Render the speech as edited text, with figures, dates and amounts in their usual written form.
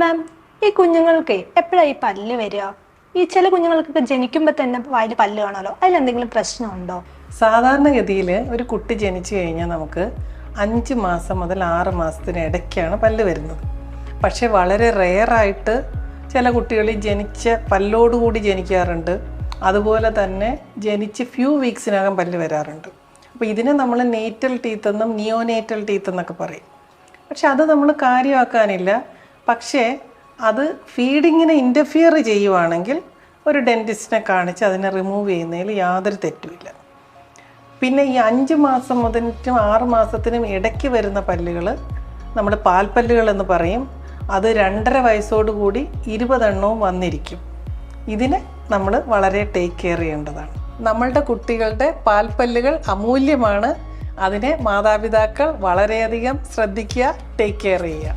മാം, ഈ കുഞ്ഞുങ്ങൾക്ക് എപ്പോഴാണ് ഈ പല്ല് വരിക? ഈ ചില കുഞ്ഞുങ്ങൾക്കൊക്കെ ജനിക്കുമ്പോൾ തന്നെ വായിൽ പല്ല് കാണാമല്ലോ, അതിലെന്തെങ്കിലും പ്രശ്നമുണ്ടോ? സാധാരണഗതിയിൽ ഒരു കുട്ടി ജനിച്ചു കഴിഞ്ഞാൽ നമുക്ക് 5 മാസം മുതൽ 6 മാസത്തിന് ഇടയ്ക്കാണ് പല്ല് വരുന്നത്. പക്ഷേ വളരെ റെയറായിട്ട് ചില കുട്ടികൾ ജനിച്ച പല്ലോടുകൂടി ജനിക്കാറുണ്ട്. അതുപോലെ തന്നെ ജനിച്ച് ഫ്യൂ വീക്സിനകം പല്ല് വരാറുണ്ട്. അപ്പോൾ ഇതിനെ നമ്മൾ നേറ്റൽ ടീത്ത് എന്നും നിയോനേറ്റൽ ടീത്ത് എന്നൊക്കെ പറയും. പക്ഷെ അത് നമ്മൾ കാര്യമാക്കാനില്ല. പക്ഷേ അത് ഫീഡിങ്ങിനെ ഇൻ്റർഫിയർ ചെയ്യുവാണെങ്കിൽ ഒരു ഡെൻറ്റിസ്റ്റിനെ കാണിച്ച് അതിനെ റിമൂവ് ചെയ്യുന്നതിൽ യാതൊരു തെറ്റുമില്ല. പിന്നെ ഈ 5 മാസം മുതലും 6 മാസത്തിനും ഇടയ്ക്ക് വരുന്ന പല്ലുകൾ നമ്മൾ പാൽപ്പല്ലുകൾ എന്ന് പറയും. അത് 2.5 വയസ്സോടുകൂടി 20 എണ്ണവും വന്നിരിക്കും. ഇതിനെ നമ്മൾ വളരെ ടേക്ക് കെയർ ചെയ്യേണ്ടതാണ്. നമ്മളുടെ കുട്ടികളുടെ പാൽപ്പല്ലുകൾ അമൂല്യമാണ്. അതിനെ മാതാപിതാക്കൾ വളരെയധികം ശ്രദ്ധിക്കുക, ടേക്ക് കെയർ ചെയ്യുക.